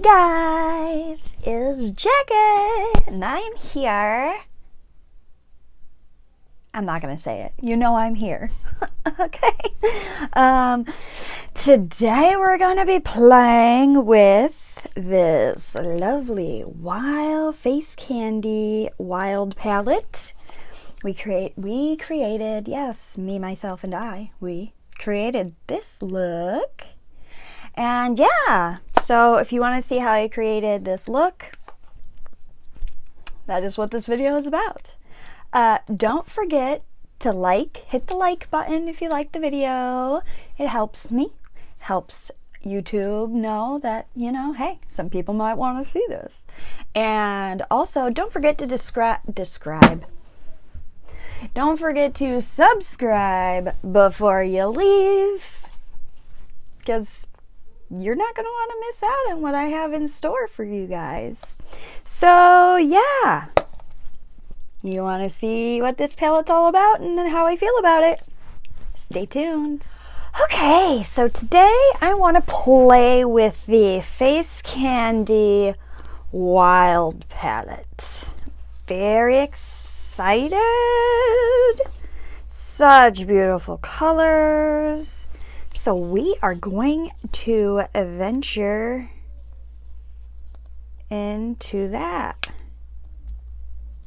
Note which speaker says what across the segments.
Speaker 1: guys, it's Jackie, and I am here. I'm not gonna say it. You know I'm here. Okay. Today we're gonna be playing with this lovely wild face candy wild palette. We created, yes, me, myself, and I. We created this look. And yeah, so if you want to see how I created this look, that is what this video is about. Don't forget to hit the like button if you like the video. It helps me, helps YouTube know that, you know, hey, some people might want to see this. And also, don't forget to Don't forget to subscribe before you leave, because you're not going to want to miss out on what I have in store for you guys. So yeah, you want to see what this palette's all about and then how I feel about it? Stay tuned. Okay, so today I want to play with the Face Candy Wild Palette. Very excited. Such beautiful colors. So we are going to venture into that.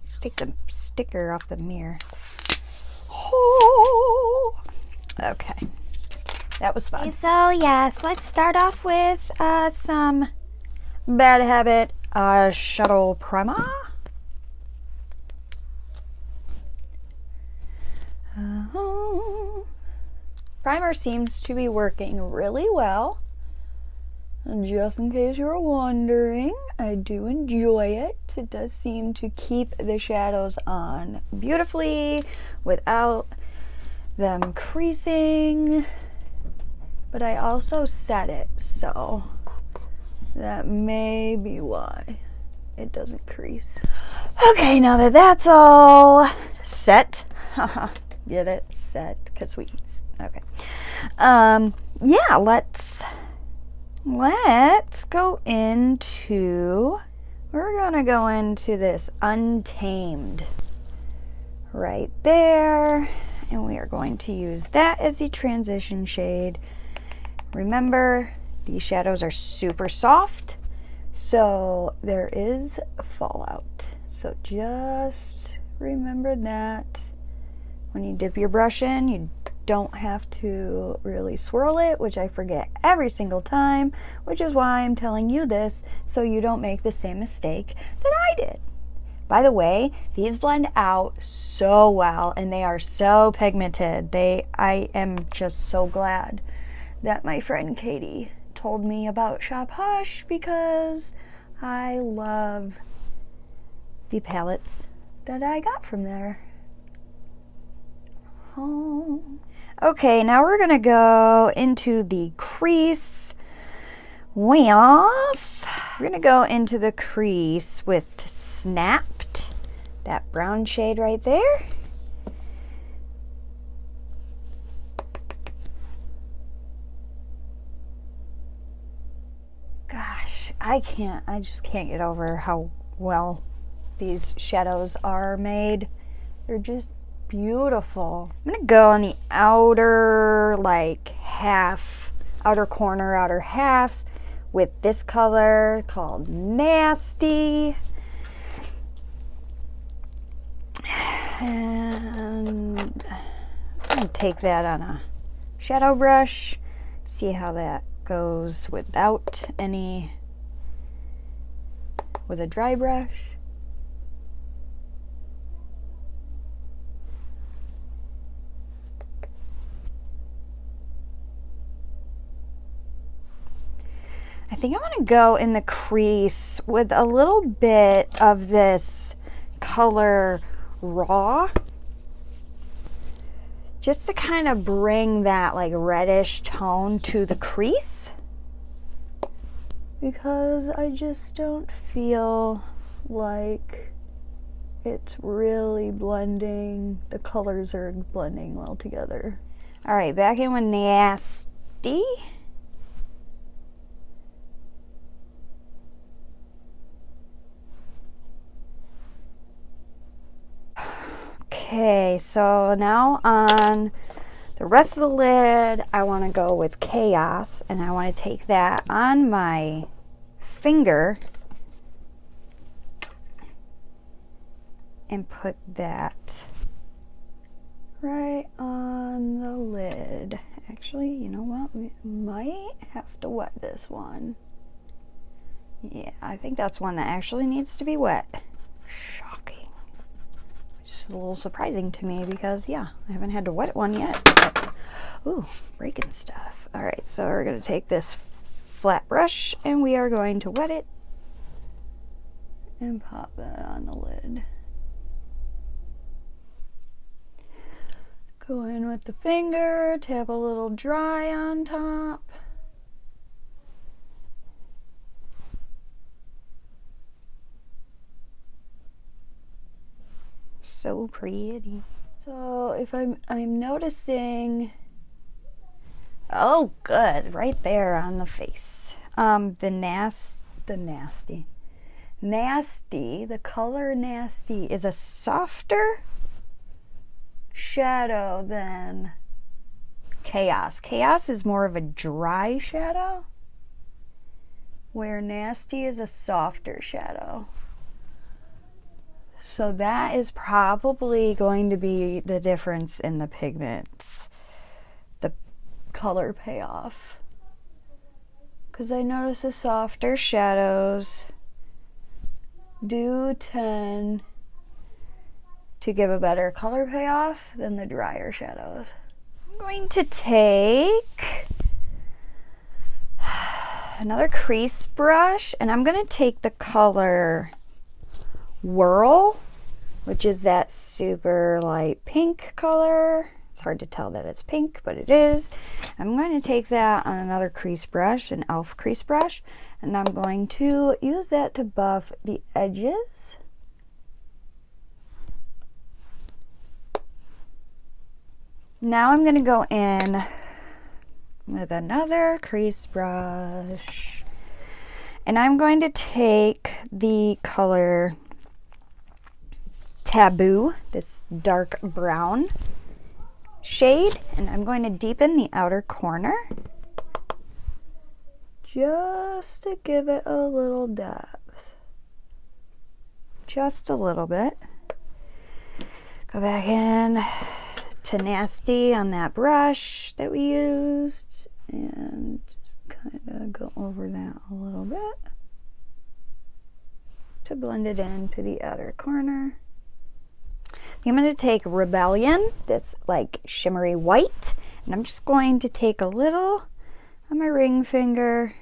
Speaker 1: Let's take the sticker off the mirror. Oh, okay, that was fun. So yes, let's start off with some Bad Habit Shadow Primer. Primer seems to be working really well. And just in case you're wondering, I do enjoy it. It does seem to keep the shadows on beautifully without them creasing. But I also set it, so that may be why it doesn't crease. Okay, now that that's all set, get it? Set, because we, okay. Yeah, let's go into, we're gonna go into this Untamed right there, and we are going to use that as the transition shade. Remember, these shadows are super soft, so there is fallout. So just remember that when you dip your brush in, you don't have to really swirl it, which I forget every single time, which is why I'm telling you this, so you don't make the same mistake that I did. By the way, these blend out so well, and they are so pigmented. I am just so glad that my friend Katie told me about Shop Hush, because I love the palettes that I got from there. Oh. Okay, now we're gonna go into the crease with, we're gonna go into the crease with Snapped, that brown shade right there. Gosh, I just can't get over how well these shadows are made. They're just beautiful. I'm gonna go on the outer outer corner, outer half with this color called Nasty. And I'm gonna take that on a shadow brush, see how that goes with a dry brush. I think I want to go in the crease with a little bit of this color Raw, just to kind of bring that like reddish tone to the crease, because I just don't feel like it's really blending. The colors are blending well together. All right, back in with Nasty. Okay, so now on the rest of the lid, I want to go with Chaos, and I want to take that on my finger and put that right on the lid. Actually, you know what? We might have to wet this one. Yeah, I think that's one that actually needs to be wet. Shocking. Just a little surprising to me because, yeah, I haven't had to wet one yet. But, ooh, breaking stuff. All right, so we're going to take this flat brush and we are going to wet it and pop that on the lid. Go in with the finger, tap a little dry on top. So pretty. So if I'm noticing, oh good, right there on the face. The color Nasty is a softer shadow than Chaos. Chaos is more of a dry shadow, where Nasty is a softer shadow. So that is probably going to be the difference in the pigments, the color payoff. Because I notice the softer shadows do tend to give a better color payoff than the drier shadows. I'm going to take another crease brush and I'm going to take the color Whirl, which is that super light pink color. It's hard to tell that it's pink, but it is. I'm going to take that on another crease brush, an E.L.F. crease brush, and I'm going to use that to buff the edges. Now I'm going to go in with another crease brush, and I'm going to take the color Taboo, this dark brown shade, and I'm going to deepen the outer corner just to give it a little depth. Just a little bit. Go back in to Nasty on that brush that we used and just kind of go over that a little bit to blend it into the outer corner. I'm going to take Rebellion, this like shimmery white, and I'm just going to take a little on my ring finger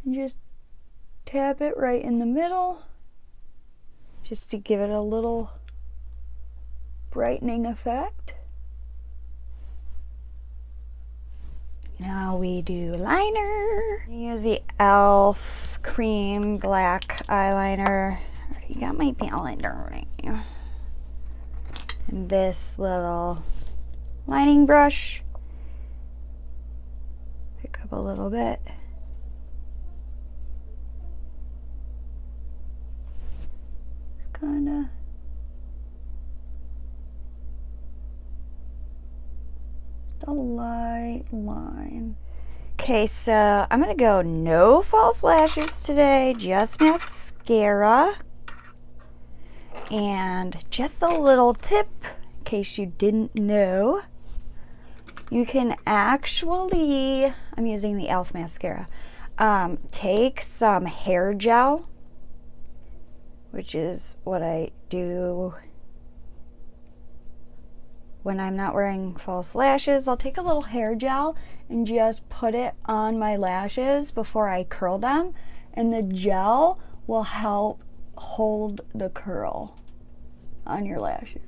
Speaker 1: and just tap it right in the middle just to give it a little brightening effect. Now we do liner. Use the E.L.F. cream black eyeliner. I already got my palette already. And this little lining brush, pick up a little bit. Just kind of just a light line. Okay, so I'm gonna go no false lashes today, just mascara. And just a little tip, in case you didn't know, you can actually, I'm using the E.L.F. mascara, take some hair gel, which is what I do when I'm not wearing false lashes. I'll take a little hair gel and just put it on my lashes before I curl them, and the gel will help hold the curl on your lashes.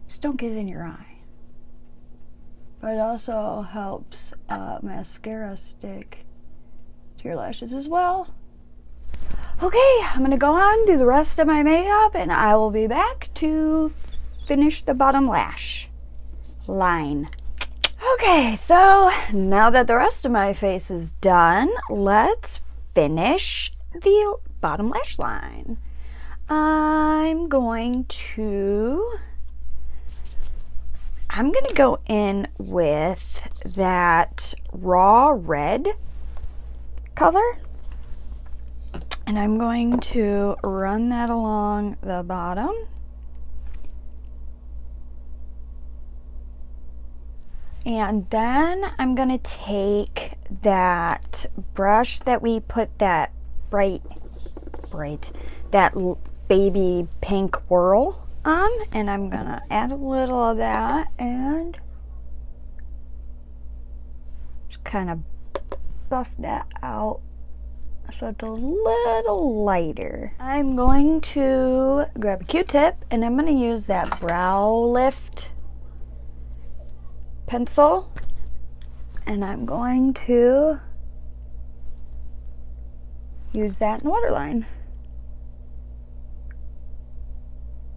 Speaker 1: Just don't get it in your eye. But it also helps mascara stick to your lashes as well. Okay, I'm gonna go on, do the rest of my makeup, and I will be back to finish the bottom lash line. Okay, so now that the rest of my face is done, let's finish the bottom lash line. I'm going to go in with that raw red color, and I'm going to run that along the bottom. And then I'm going to take that brush that we put that that baby pink whirl on, and I'm going to add a little of that and just kind of buff that out so it's a little lighter. I'm going to grab a Q-tip and I'm going to use that brow lift pencil, and I'm going to use that in the waterline.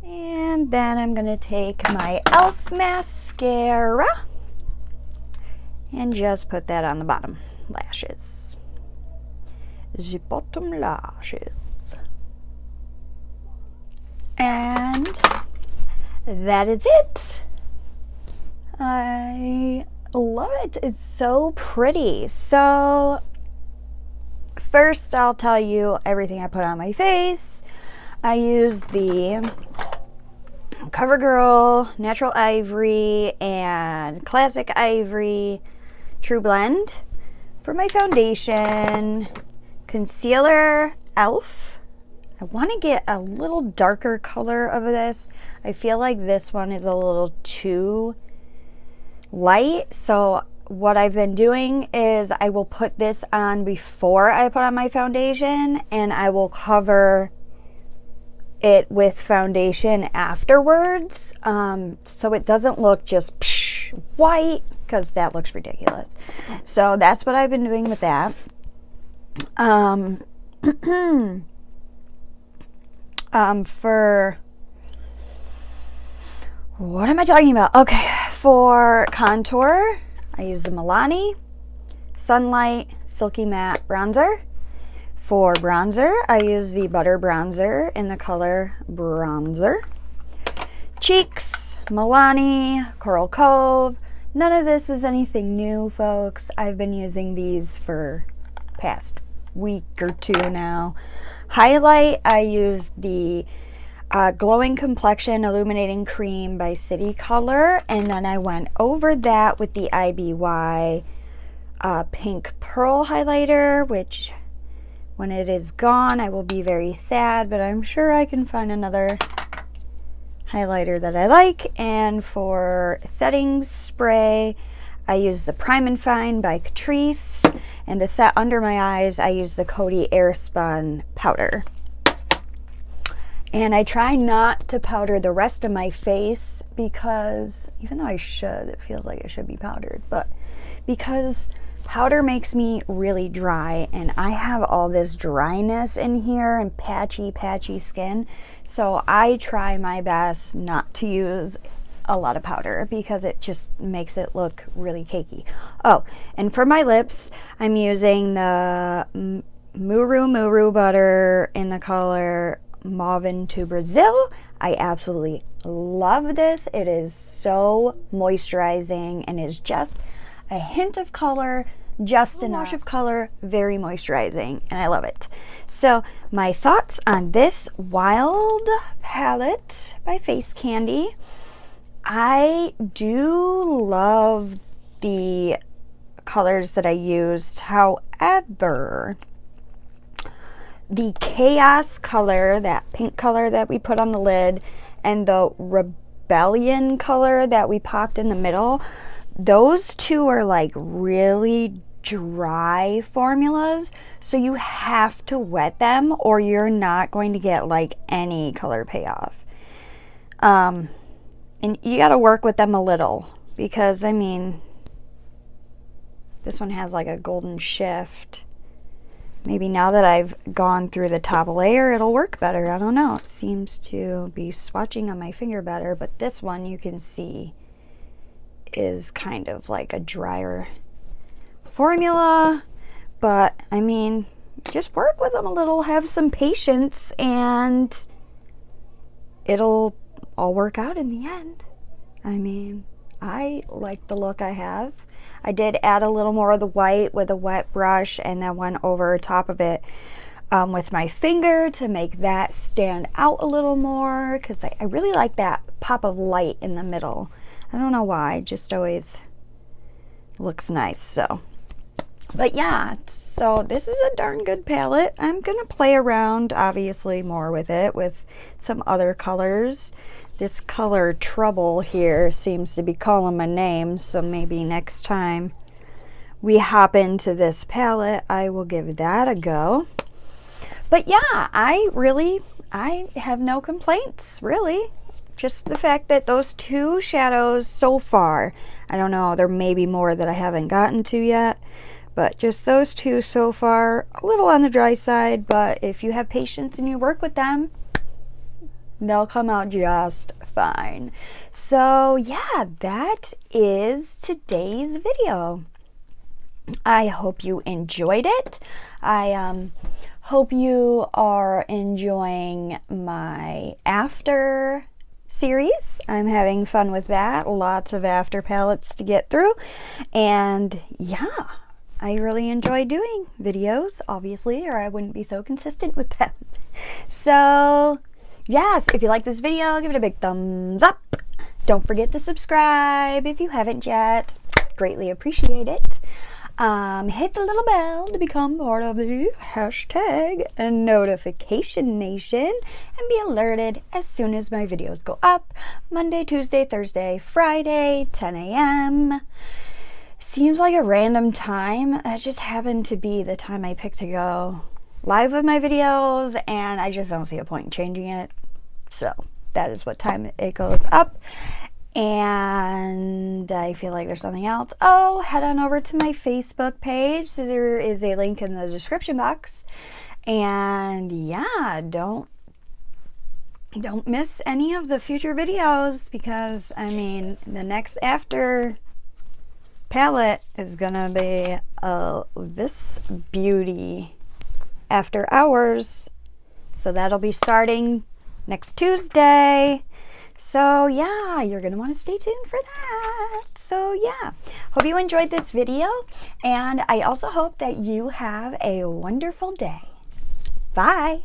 Speaker 1: And then I'm going to take my E.L.F mascara and just put that on the bottom lashes. The bottom lashes. And that is it. I love it. It's so pretty. So first I'll tell you everything I put on my face. I use the CoverGirl Natural Ivory and Classic Ivory True Blend for my foundation. Concealer, E.L.F. I want to get a little darker color of this. I feel like this one is a little too light, so what I've been doing is I will put this on before I put on my foundation, and I will cover it with foundation afterwards, so it doesn't look just white, because that looks ridiculous. So that's what I've been doing with that. For what am I talking about? Okay, for contour, I use the Milani Sunlight Silky Matte Bronzer. For bronzer, I use the Butter Bronzer in the color Bronzer. Cheeks, Milani Coral Cove. None of this is anything new, folks. I've been using these for past week or two now. Highlight, I use the Glowing Complexion Illuminating Cream by City Color, and then I went over that with the IBY Pink Pearl highlighter, which when it is gone I will be very sad, but I'm sure I can find another highlighter that I like. And for setting spray, I use the Prime and Fine by Catrice, and to set under my eyes I use the Coty Airspun powder. And I try not to powder the rest of my face, because even though I should, it feels like it should be powdered, but because powder makes me really dry, and I have all this dryness in here and patchy skin, so I try my best not to use a lot of powder because it just makes it look really cakey. Oh, and for my lips, I'm using the Muru butter in the color Mauve to Brazil. I absolutely love this. It is so moisturizing and is just a hint of color, just enough of color, very moisturizing, and I love it. So my thoughts on this Wild palette by Face Candy. I do love the colors that I used. However, the Chaos color, that pink color that we put on the lid, and the Rebellion color that we popped in the middle, those two are like really dry formulas, so you have to wet them or you're not going to get like any color payoff. And you got to work with them a little, because I mean, this one has like a golden shift. Maybe now that I've gone through the top layer, it'll work better. I don't know. It seems to be swatching on my finger better, but this one you can see is kind of like a drier formula. But I mean, just work with them a little, have some patience, and it'll all work out in the end. I mean, I like the look I have. I did add a little more of the white with a wet brush and then went over top of it with my finger to make that stand out a little more, because I really like that pop of light in the middle. I don't know why, it just always looks nice. So, but yeah, so this is a darn good palette. I'm gonna play around obviously more with it with some other colors. This color Trouble here seems to be calling my name, so maybe next time we hop into this palette, I will give that a go. But yeah, I have no complaints, really. Just the fact that those two shadows so far, I don't know, there may be more that I haven't gotten to yet, but just those two so far, a little on the dry side, but if you have patience and you work with them, they'll come out just fine. So yeah, that is today's video. I hope you enjoyed it. I hope you are enjoying my after series. I'm having fun with that. Lots of after palettes to get through. And yeah, I really enjoy doing videos, obviously, or I wouldn't be so consistent with them. So yes, if you like this video, give it a big thumbs up. Don't forget to subscribe if you haven't yet. Greatly appreciate it. Hit the little bell to become part of the hashtag and notification nation and be alerted as soon as my videos go up. Monday, Tuesday, Thursday, Friday, 10 a.m. Seems like a random time. That just happened to be the time I picked to go live with my videos, and I just don't see a point in changing it. So that is what time it goes up. And I feel like there's something else. Oh, head on over to my Facebook page. So there is a link in the description box. And yeah, don't miss any of the future videos, because I mean, the next after palette is gonna be this beauty after hours. So that'll be starting next Tuesday. So yeah, you're gonna want to stay tuned for that. So yeah, hope you enjoyed this video, and I also hope that you have a wonderful day. Bye.